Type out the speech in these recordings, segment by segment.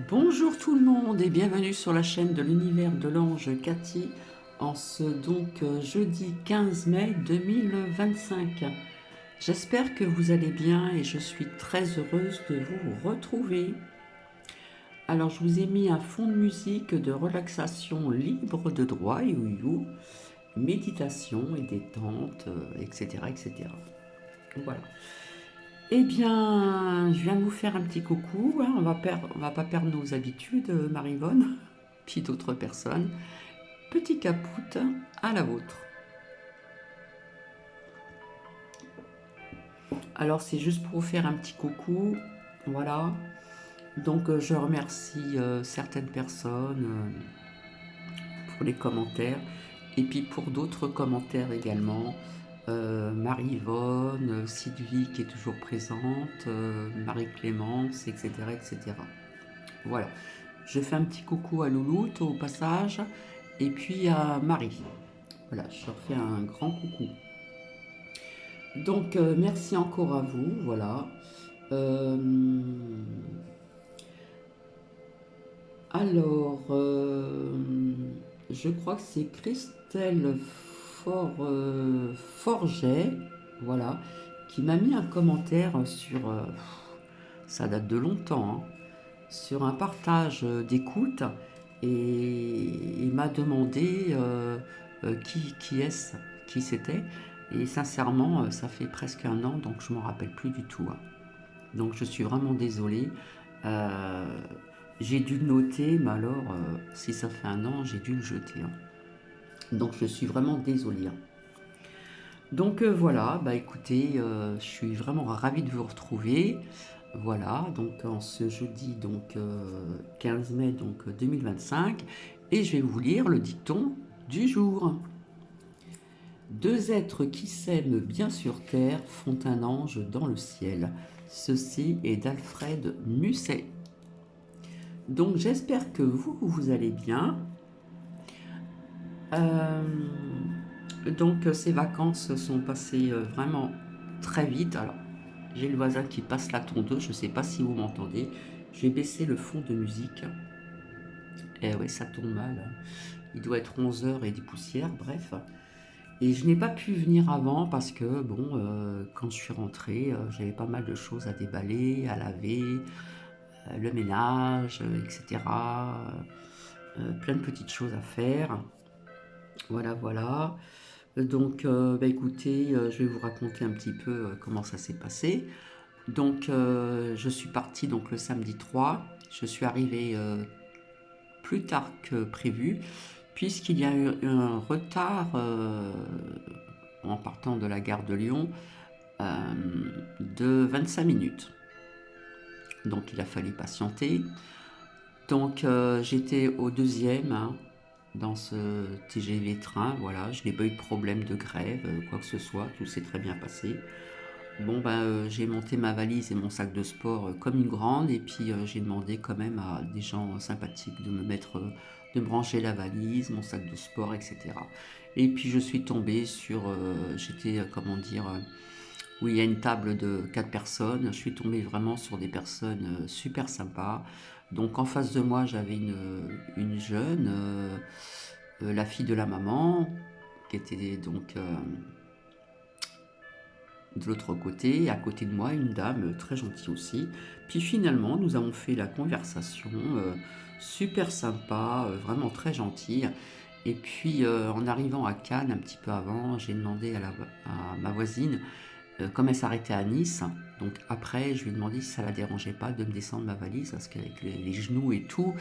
Bonjour tout le monde et bienvenue sur la chaîne de l'univers de l'ange Cathy en ce jeudi 15 mai 2025. J'espère que vous allez bien et je suis très heureuse de vous retrouver. Alors je vous ai mis un fond de musique de relaxation libre de droit, you, méditation et détente, etc., etc. Voilà. Eh bien, je viens de vous faire un petit coucou, hein. On va pas perdre nos habitudes, Marivonne, puis d'autres personnes. Petit capoute à la vôtre. Alors, c'est juste pour vous faire un petit coucou, voilà. Donc, je remercie certaines personnes pour les commentaires, et puis pour d'autres commentaires également. Marie-Yvonne, Sylvie qui est toujours présente, Marie-Clémence, etc., etc. Voilà. Je fais un petit coucou à Louloute au passage et puis à Marie. Voilà, je leur fais un grand coucou. Donc, merci encore à vous. Voilà. Euh, alors, je crois que c'est Christelle Forget, voilà, qui m'a mis un commentaire sur. Ça date de longtemps, hein, sur un partage d'écoute et il m'a demandé qui est-ce, qui c'était. Et sincèrement, ça fait presque un an, donc je m'en rappelle plus du tout, hein. Donc je suis vraiment désolée. Euh, j'ai dû le noter, mais alors, si ça fait un an, j'ai dû le jeter, hein. Donc je suis vraiment désolée, hein. Donc voilà, bah écoutez, je suis vraiment ravie de vous retrouver. Voilà, donc en ce jeudi 15 mai 2025, et je vais vous lire le dicton du jour. Deux êtres qui s'aiment bien sur terre font un ange dans le ciel. Ceci est d'Alfred Musset. Donc j'espère que vous allez bien. Donc ces vacances sont passées vraiment très vite. Alors j'ai le voisin qui passe la tondeuse, je ne sais pas si vous m'entendez. J'ai baissé le fond de musique. Eh ouais, ça tourne mal, hein. Il doit être 11 heures et des poussières, bref. Et je n'ai pas pu venir avant parce que, bon, quand je suis rentrée, j'avais pas mal de choses à déballer, à laver, le ménage, etc. Plein de petites choses à faire. Voilà, voilà. Donc, bah, écoutez, je vais vous raconter un petit peu comment ça s'est passé. Donc, je suis partie donc, le samedi 3. Je suis arrivée plus tard que prévu, puisqu'il y a eu un retard en partant de la gare de Lyon euh, de 25 minutes. Donc il a fallu patienter. Donc j'étais au deuxième, hein, dans ce TGV train, voilà, je n'ai pas eu de problème de grève, quoi que ce soit, tout s'est très bien passé. Bon ben j'ai monté ma valise et mon sac de sport comme une grande et puis j'ai demandé quand même à des gens sympathiques de me mettre, de me brancher la valise, mon sac de sport, etc. Et puis je suis tombée sur, j'étais comment dire, où il y a une table de 4 personnes. Je suis tombée vraiment sur des personnes super sympas. Donc en face de moi j'avais une jeune, la fille de la maman, qui était donc de l'autre côté, à côté de moi, une dame très gentille aussi. Puis finalement, nous avons fait la conversation, super sympa, vraiment très gentille. Et puis en arrivant à Cannes, un petit peu avant, j'ai demandé à ma voisine, comme elle s'arrêtait à Nice, donc après, je lui ai demandé si ça la dérangeait pas de me descendre ma valise, parce qu'avec les genoux et tout,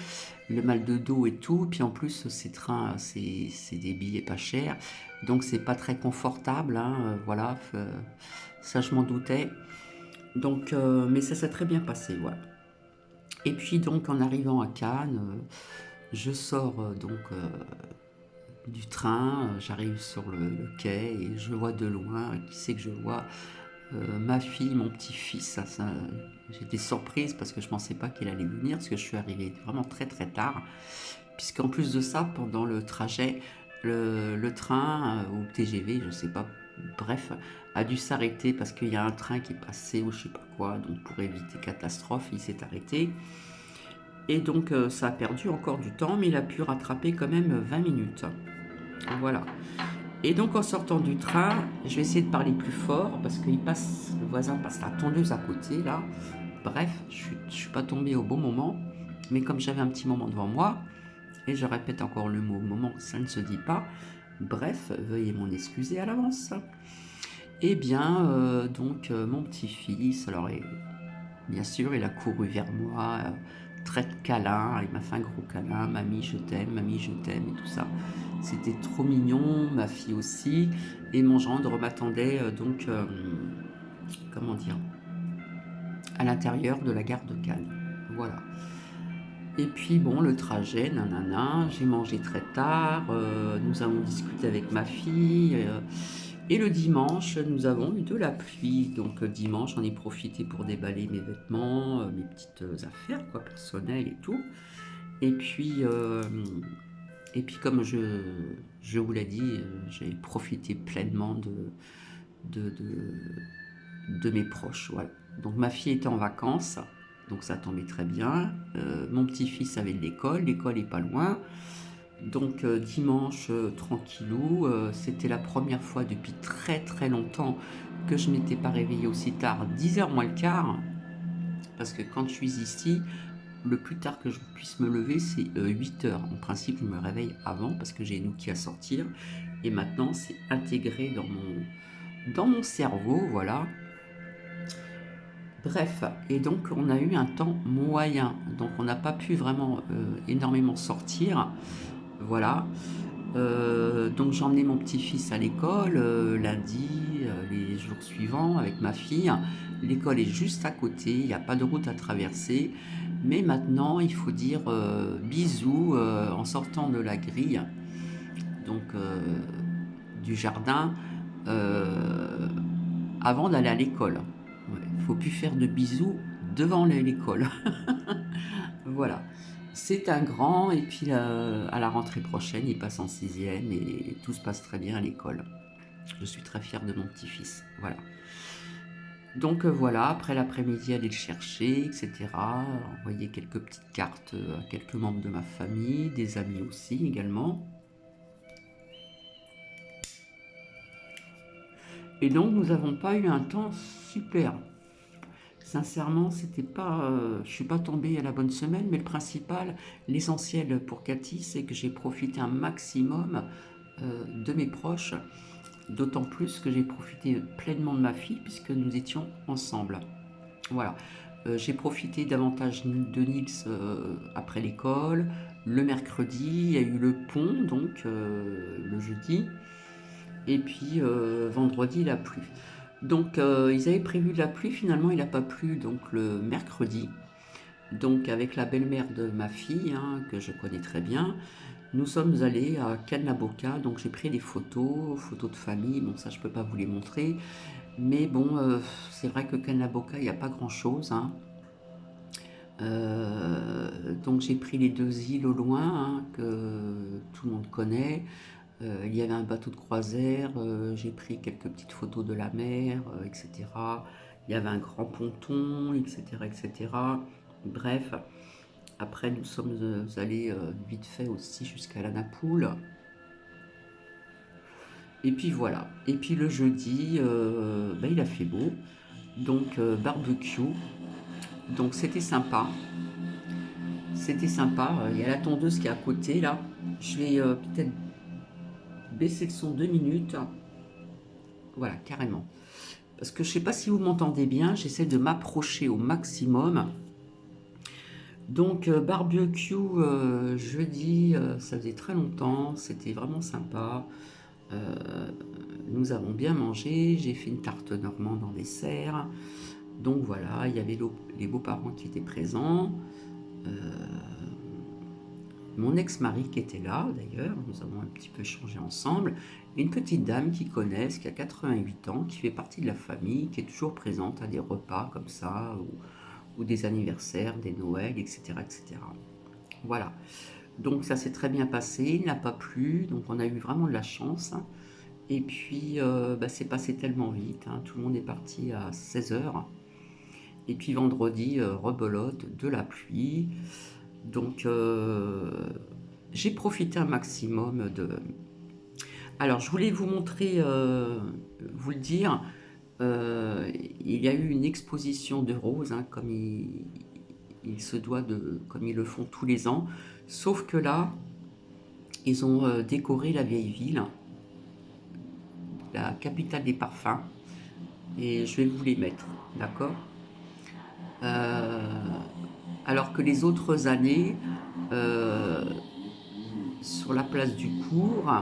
le mal de dos et tout, puis en plus, ces trains, c'est des billets pas chers, donc c'est pas très confortable, hein, voilà, ça je m'en doutais. Donc, mais ça s'est très bien passé, voilà. Et puis donc, en arrivant à Cannes, je sors du train, j'arrive sur le quai et je vois de loin, qui c'est que je vois, ma fille, mon petit-fils. J'étais surprise parce que je ne pensais pas qu'il allait venir, parce que je suis arrivée vraiment très très tard. Puisqu'en plus de ça, pendant le trajet, le train ou le TGV, je ne sais pas, bref, a dû s'arrêter parce qu'il y a un train qui est passé ou je ne sais pas quoi, donc pour éviter catastrophe, il s'est arrêté. Et donc ça a perdu encore du temps, mais il a pu rattraper quand même 20 minutes. Voilà. Et donc en sortant du train, je vais essayer de parler plus fort parce qu'il passe, le voisin passe la tondeuse à côté là. Bref, je suis pas tombée au bon moment, mais comme j'avais un petit moment devant moi, et je répète encore le mot moment, ça ne se dit pas. Bref, veuillez m'en excuser à l'avance. Eh bien, mon petit-fils, alors bien sûr, il a couru vers moi, très câlin, il m'a fait un gros câlin, mamie je t'aime et tout ça. C'était trop mignon, ma fille aussi, et mon gendre m'attendait comment dire, à l'intérieur de la gare de Cannes. Voilà. Et puis bon, le trajet, nanana, j'ai mangé très tard, nous avons discuté avec ma fille, et le dimanche, nous avons eu de la pluie. Donc dimanche, j'en ai profité pour déballer mes vêtements, mes petites affaires quoi, personnelles et tout. Et puis, euh, et puis comme je vous l'ai dit, j'ai profité pleinement de, de mes proches. Voilà. Donc ma fille était en vacances, donc ça tombait très bien. Mon petit-fils avait de l'école est pas loin. Donc dimanche, tranquillou, c'était la première fois depuis très très longtemps que je m'étais pas réveillée aussi tard, 10h moins le quart, parce que quand je suis ici, le plus tard que je puisse me lever, c'est 8h. En principe, je me réveille avant parce que j'ai une outil à sortir, et maintenant c'est intégré dans mon cerveau, voilà. Bref, et donc on a eu un temps moyen, donc on n'a pas pu vraiment énormément sortir, voilà. Donc j'ai emmené mon petit-fils à l'école lundi, les jours suivants avec ma fille. L'école est juste à côté, il n'y a pas de route à traverser. Mais maintenant, il faut dire bisous en sortant de la grille, donc du jardin, euh, avant d'aller à l'école. Il ne faut plus faire de bisous devant l'école. Voilà. C'est un grand, et puis à la rentrée prochaine, il passe en sixième et tout se passe très bien à l'école. Je suis très fière de mon petit-fils. Voilà. Donc voilà, après l'après-midi, aller le chercher, etc. Envoyer quelques petites cartes à quelques membres de ma famille, des amis aussi également. Et donc nous n'avons pas eu un temps super. Sincèrement, c'était pas, je suis pas tombée à la bonne semaine, mais le principal, l'essentiel pour Cathy, c'est que j'ai profité un maximum de mes proches, d'autant plus que j'ai profité pleinement de ma fille puisque nous étions ensemble. Voilà. J'ai profité davantage de Nils après l'école. Le mercredi, il y a eu le pont, donc le jeudi. Et puis vendredi, il a plu. Donc ils avaient prévu de la pluie, finalement il n'a pas plu donc le mercredi. Donc avec la belle-mère de ma fille, hein, que je connais très bien, nous sommes allés à Canlaboca, donc j'ai pris des photos de famille, bon ça je peux pas vous les montrer, mais bon c'est vrai que Canlaboca il n'y a pas grand chose, hein. Donc j'ai pris les deux îles au loin, hein, que tout le monde connaît. Il y avait un bateau de croisière, j'ai pris quelques petites photos de la mer, etc. Il y avait un grand ponton, etc., etc. Bref, après nous sommes allés vite fait aussi jusqu'à la Napoule. Et puis voilà. Et puis le jeudi, il a fait beau, donc barbecue. Donc c'était sympa. C'était sympa. Il y a la tondeuse qui est à côté là. Je vais peut-être baisser le son 2 minutes. Voilà, carrément. Parce que je ne sais pas si vous m'entendez bien, j'essaie de m'approcher au maximum. Donc barbecue jeudi, ça faisait très longtemps, c'était vraiment sympa. Nous avons bien mangé, j'ai fait une tarte normande en dessert. Donc voilà, il y avait les beaux-parents qui étaient présents. Mon ex-mari qui était là d'ailleurs, nous avons un petit peu échangé ensemble. Une petite dame qui connaissent, qui a 88 ans, qui fait partie de la famille, qui est toujours présente à des repas comme ça, ou des anniversaires, des Noëls, etc., etc. Voilà. Donc ça s'est très bien passé, il n'a pas plu, donc on a eu vraiment de la chance. Et puis c'est passé tellement vite, hein. Tout le monde est parti à 16h. Et puis vendredi, rebelote, de la pluie. Donc, j'ai profité un maximum de... Alors, je voulais vous montrer, vous le dire, euh, il y a eu une exposition de roses, hein, comme il se doit de, comme ils le font tous les ans. Sauf que là, ils ont décoré la vieille ville, la capitale des parfums, et je vais vous les mettre, d'accord? Euh, alors que les autres années, euh, sur la place du cours,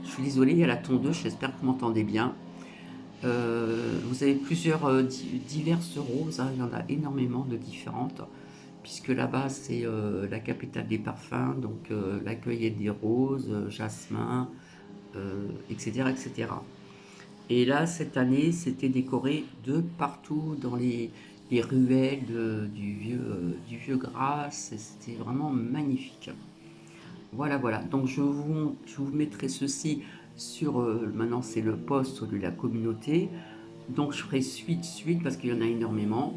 je suis désolée, il y a la tondeuse, j'espère que vous m'entendez bien. Vous avez plusieurs diverses roses, hein, il y en a énormément de différentes, puisque là-bas c'est la capitale des parfums, donc la cueillette des roses, jasmin, etc., etc. Et là, cette année, c'était décoré de partout dans les ruelles du vieux Grasse, et c'était vraiment magnifique. Voilà, voilà. Donc je vous mettrai ceci sur, maintenant c'est le post de la communauté. Donc je ferai suite parce qu'il y en a énormément.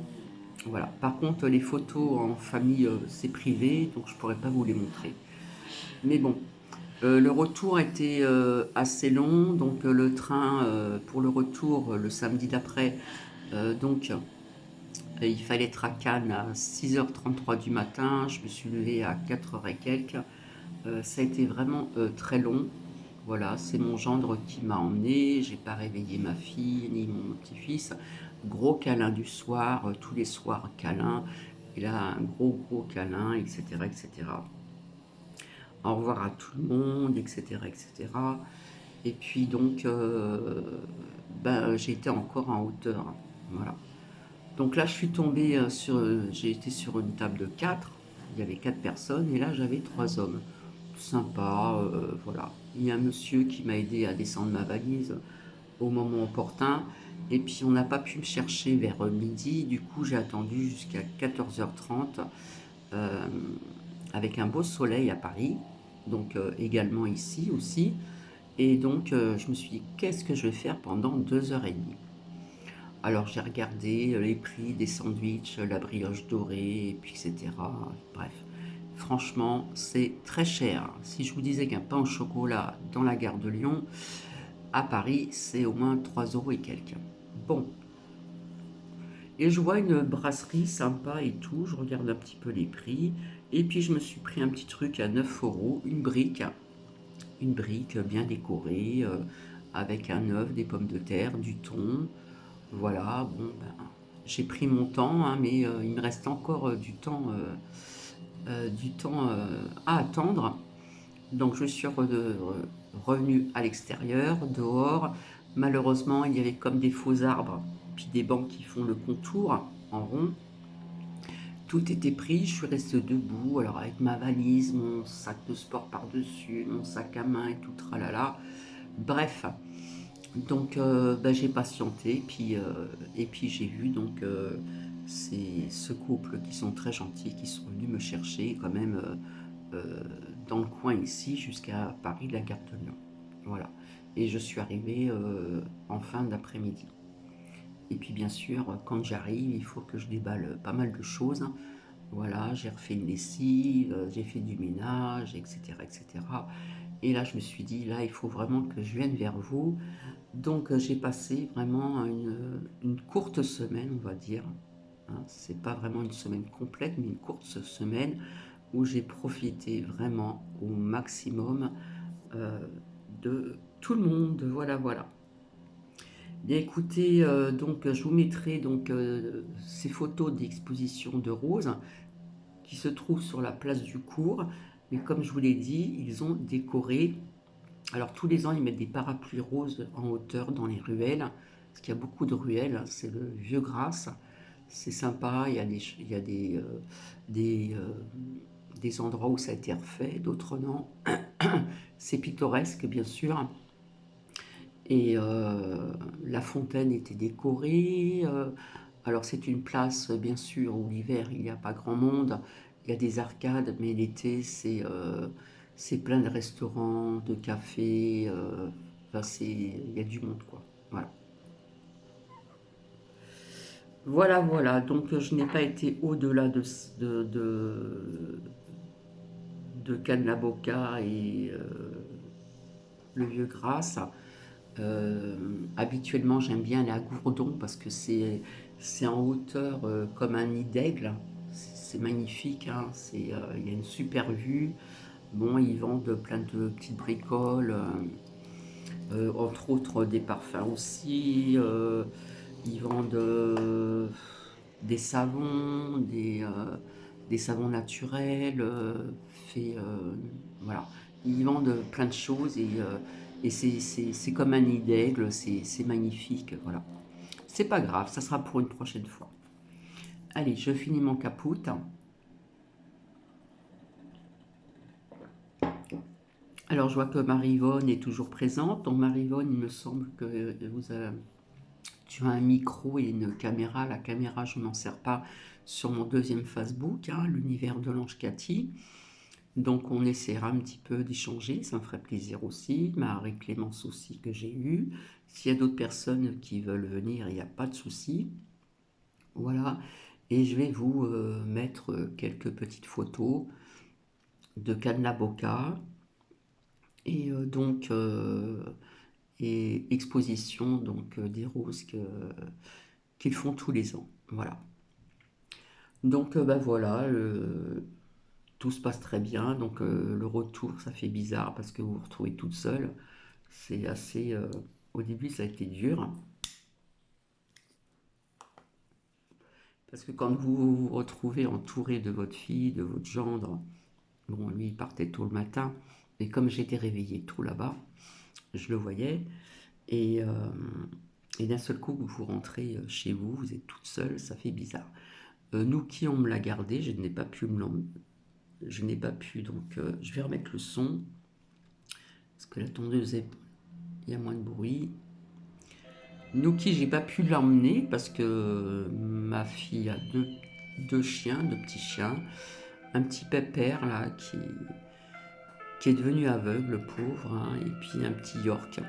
Voilà. Par contre, les photos en famille, c'est privé, donc je pourrais pas vous les montrer. Mais bon, le retour était assez long, donc le train pour le retour le samedi d'après, donc il fallait être à Cannes à 6h33 du matin. Je me suis levée à 4h et quelques. Ça a été vraiment très long. Voilà, c'est mon gendre qui m'a emmené. J'ai pas réveillé ma fille ni mon petit-fils. Gros câlin du soir, tous les soirs câlin. Et là, un gros câlin, etc., etc. Au revoir à tout le monde, etc., etc. Et puis donc, ben, j'étais encore en hauteur. Voilà. Donc là, je suis tombée j'ai été sur une table de 4. Il y avait 4 personnes et là, j'avais 3 hommes. Sympa, voilà. Il y a un monsieur qui m'a aidé à descendre ma valise au moment opportun. Et puis, on n'a pas pu me chercher vers midi. Du coup, j'ai attendu jusqu'à 14h30 euh, avec un beau soleil à Paris. Donc, également ici aussi. Et donc, je me suis dit, qu'est-ce que je vais faire pendant 2h30? Alors j'ai regardé les prix des sandwichs, la brioche dorée, et puis etc. Bref, franchement, c'est très cher. Si je vous disais qu'un pain au chocolat dans la gare de Lyon, à Paris, c'est au moins 3 euros et quelques. Bon, et je vois une brasserie sympa et tout, je regarde un petit peu les prix, et puis je me suis pris un petit truc à 9 euros, une brique bien décorée, avec un œuf, des pommes de terre, du thon. Voilà, bon, ben, j'ai pris mon temps, hein, mais il me reste encore du temps à attendre. Donc je suis revenue à l'extérieur, dehors. Malheureusement, il y avait comme des faux arbres, puis des bancs qui font le contour en rond. Tout était pris, je suis restée debout, alors avec ma valise, mon sac de sport par-dessus, mon sac à main et tout tralala. Bref, donc bah, j'ai patienté, et puis j'ai vu donc ce couple qui sont très gentils, qui sont venus me chercher quand même dans le coin ici jusqu'à Paris, la gare de Lyon. Voilà. Et je suis arrivée en fin d'après-midi. Et puis bien sûr, quand j'arrive, il faut que je déballe pas mal de choses. Voilà, j'ai refait une lessive, j'ai fait du ménage, etc., etc. Et là, je me suis dit, là, il faut vraiment que je vienne vers vous. Donc, j'ai passé vraiment une courte semaine, on va dire. Hein. C'est pas vraiment une semaine complète, mais une courte semaine où j'ai profité vraiment au maximum euh, de tout le monde. Voilà, voilà. Bien écoutez, donc je vous mettrai donc ces photos d'exposition de roses qui se trouvent sur la place du cours. Mais comme je vous l'ai dit, ils ont décoré. Alors tous les ans, ils mettent des parapluies roses en hauteur dans les ruelles, parce qu'il y a beaucoup de ruelles, hein, c'est le vieux Grasse. C'est sympa, il y a des, euh, des endroits où ça a été refait, d'autres non. C'est pittoresque, bien sûr. Et la fontaine était décorée. Alors c'est une place, bien sûr, où l'hiver, il n'y a pas grand monde. Il y a des arcades, mais l'été, c'est plein de restaurants, de cafés. Enfin, il y a du monde, quoi. Voilà. Voilà, voilà. Donc je n'ai pas été au-delà de de Cannes-la-Boca et le Vieux-Grasse. Habituellement, j'aime bien aller à Gourdon parce que c'est en hauteur comme un nid d'aigle. C'est magnifique, hein. Il y a une super vue. Bon, ils vendent plein de petites bricoles, entre autres des parfums aussi. Ils vendent des savons, des savons naturels, faits, voilà. Ils vendent plein de choses et c'est comme un nid d'aigle, c'est magnifique, voilà. C'est pas grave, ça sera pour une prochaine fois. Allez, je finis mon capoute. Alors, je vois que Marie-Yvonne est toujours présente. Donc, Marie-Yvonne, il me semble que tu as un micro et une caméra. La caméra, je ne m'en sers pas sur mon deuxième Facebook, hein, l'univers de l'ange Cathy. Donc, on essaiera un petit peu d'échanger. Ça me ferait plaisir aussi. Marie-Clémence aussi, que j'ai eu. S'il y a d'autres personnes qui veulent venir, il n'y a pas de souci. Voilà. Et je vais vous mettre quelques petites photos de Cannes-la-Boca. Et et exposition donc des roses qu'ils font tous les ans. Voilà. Donc bah voilà, tout se passe très bien. Donc le retour, ça fait bizarre parce que vous vous retrouvez toute seule. C'est assez. Au début, ça a été dur. Parce que quand vous vous retrouvez entouré de votre fille, de votre gendre, bon, lui, il partait tôt le matin. Et comme j'étais réveillée tout là-bas, je le voyais. Et, euh, et d'un seul coup, vous rentrez chez vous, vous êtes toute seule, ça fait bizarre. Nous qui on me l'a gardé, je n'ai pas pu je n'ai pas pu, donc je vais remettre le son, parce que la tondeuse il y a moins de bruit. Nous qui j'ai pas pu l'emmener, parce que ma fille a deux chiens, deux petits chiens, un petit pépère là qui est devenu aveugle, le pauvre, hein, et puis un petit York.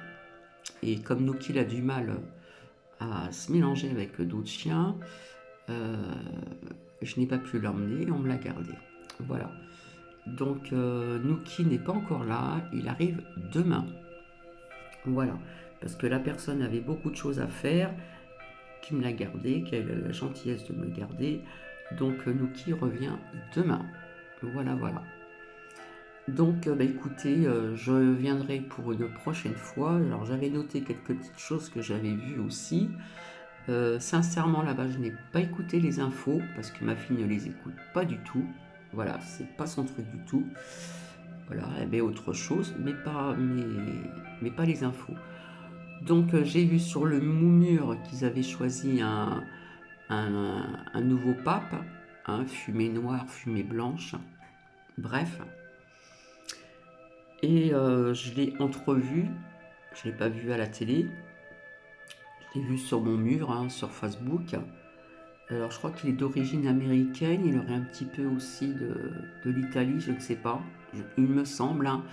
Et comme Nuki a du mal à se mélanger avec d'autres chiens, euh, je n'ai pas pu l'emmener, on me l'a gardé. Voilà. Donc Nuki n'est pas encore là, il arrive demain. Voilà. Parce que la personne avait beaucoup de choses à faire, qui me l'a gardé, qui a eu la gentillesse de me le garder. Donc Nuki revient demain. Voilà, voilà. Donc bah, écoutez, je viendrai pour une prochaine fois. Alors j'avais noté quelques petites choses que j'avais vues aussi. Sincèrement, là-bas, je n'ai pas écouté les infos parce que ma fille ne les écoute pas du tout. Voilà, c'est pas son truc du tout. Voilà, elle met autre chose, mais pas les infos. Donc, j'ai vu sur le mur qu'ils avaient choisi un nouveau pape, hein, fumée noire, fumée blanche, bref. Et je l'ai entrevu, je ne l'ai pas vu à la télé, je l'ai vu sur mon mur, hein, sur Facebook. Alors, je crois qu'il est d'origine américaine, il aurait un petit peu aussi de l'Italie, je ne sais pas, il me semble, hein.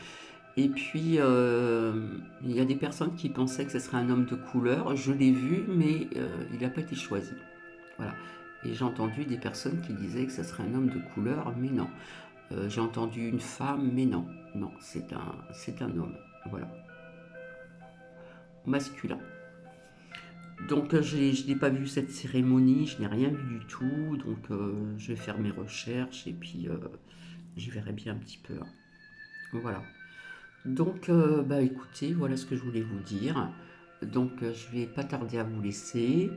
Et puis, il y a des personnes qui pensaient que ce serait un homme de couleur. Je l'ai vu, mais il n'a pas été choisi. Voilà. Et j'ai entendu des personnes qui disaient que ce serait un homme de couleur, mais non. J'ai entendu une femme, mais non. Non, c'est un homme. Voilà. Masculin. Donc je n'ai pas vu cette cérémonie, je n'ai rien vu du tout, donc je vais faire mes recherches et puis je verrai bien un petit peu, hein. Voilà. Donc bah écoutez, voilà ce que je voulais vous dire. Donc je vais pas tarder à vous laisser.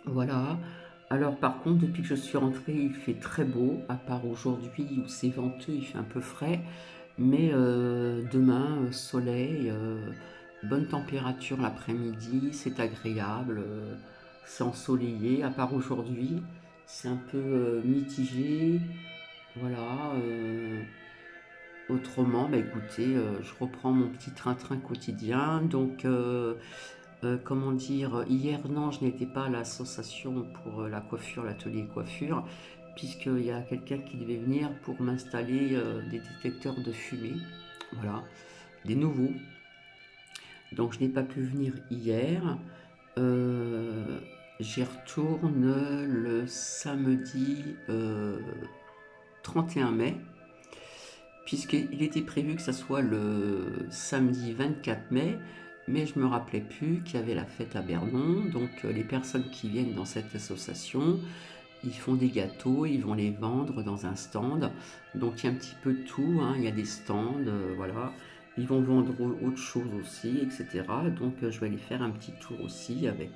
Voilà. Alors par contre, depuis que je suis rentrée, il fait très beau, à part aujourd'hui où c'est venteux, il fait un peu frais. Mais demain, soleil, bonne température l'après-midi, c'est agréable, c'est ensoleillé, à part aujourd'hui, c'est un peu mitigé. Voilà. Autrement, bah écoutez, je reprends mon petit train-train quotidien. Donc, comment dire, hier, non, je n'étais pas à l'association pour la coiffure, l'atelier coiffure, puisqu'il y a quelqu'un qui devait venir pour m'installer des détecteurs de fumée. Voilà, des nouveaux. Donc, je n'ai pas pu venir hier. Euh, J'y retourne le samedi 31 mai. puisqu'il était prévu que ça soit le samedi 24 mai, mais je me rappelais plus qu'il y avait la fête à Bernon. Donc les personnes qui viennent dans cette association, ils font des gâteaux, ils vont les vendre dans un stand. Donc il y a un petit peu de tout, hein. Il y a des stands, voilà. Ils vont vendre autre chose aussi, etc. Donc je vais aller faire un petit tour aussi avec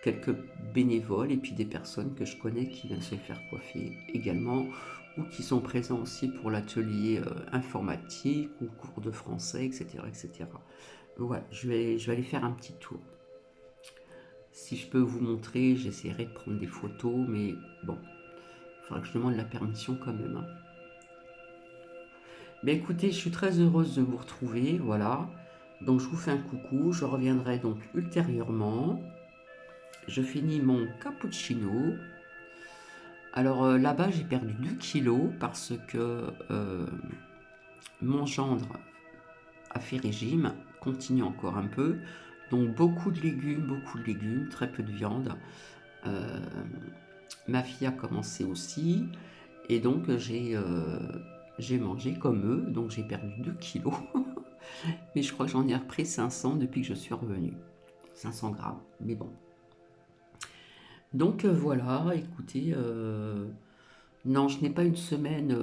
quelques bénévoles et puis des personnes que je connais qui viennent se faire coiffer également ou qui sont présents aussi pour l'atelier informatique ou cours de français, etc. etc. Voilà, je vais aller faire un petit tour. Si je peux vous montrer, j'essaierai de prendre des photos, mais bon, il faudra que je demande la permission quand même, hein. Mais écoutez, je suis très heureuse de vous retrouver, voilà. Donc je vous fais un coucou, je reviendrai donc ultérieurement. Je finis mon cappuccino. Alors là-bas, j'ai perdu 2 kilos parce que mon gendre a fait régime, continue encore un peu. Donc beaucoup de légumes, très peu de viande. Euh, Ma fille a commencé aussi. Et donc j'ai mangé comme eux. Donc j'ai perdu 2 kilos. Mais je crois que j'en ai repris 500 depuis que je suis revenue. 500 grammes. Mais bon. Donc voilà, écoutez, non, je n'ai pas une semaine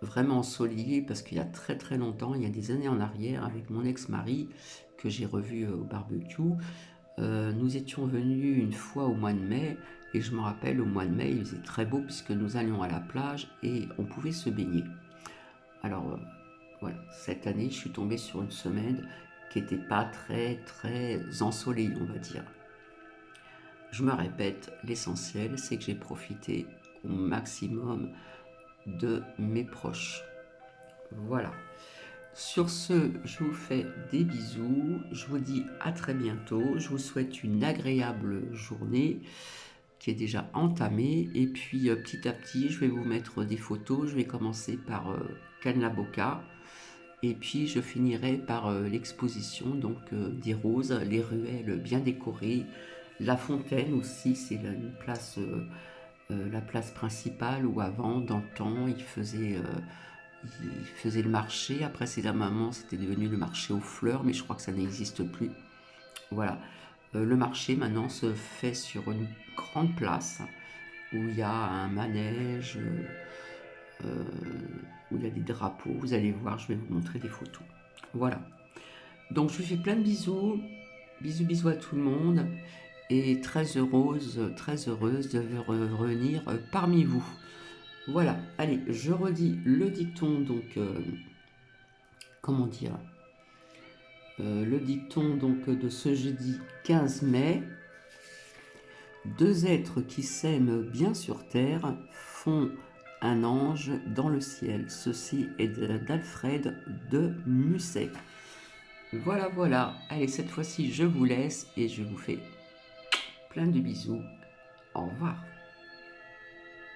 vraiment ensoleillée parce qu'il y a très très longtemps, il y a des années en arrière, avec mon ex-mari que j'ai revu au barbecue, nous étions venus une fois au mois de mai et je me rappelle au mois de mai, il faisait très beau puisque nous allions à la plage et on pouvait se baigner. Alors voilà, cette année, je suis tombée sur une semaine qui n'était pas très très ensoleillée, on va dire. Je me répète, l'essentiel, c'est que j'ai profité au maximum de mes proches. Voilà. Sur ce, je vous fais des bisous. Je vous dis à très bientôt. Je vous souhaite une agréable journée qui est déjà entamée. Et puis petit à petit, je vais vous mettre des photos. Je vais commencer par Cannes Boca. Et puis je finirai par l'exposition donc des roses, les ruelles bien décorées. La fontaine aussi, c'est une place, la place principale où avant, dans le temps, il faisait le marché. Après, c'est la maman, c'était devenu le marché aux fleurs, mais je crois que ça n'existe plus. Voilà. Le marché maintenant se fait sur une grande place où il y a un manège, où il y a des drapeaux. Vous allez voir, je vais vous montrer des photos. Voilà. Donc je vous fais plein de bisous. Bisous, bisous à tout le monde. Et très heureuse de revenir parmi vous. Voilà, allez, je redis le dicton, donc, comment dire, le dicton donc de ce jeudi 15 mai. Deux êtres qui s'aiment bien sur terre font un ange dans le ciel. Ceci est d'Alfred de Musset. Voilà, voilà. Allez, cette fois-ci, je vous laisse et je vous fais plein de bisous. Au revoir.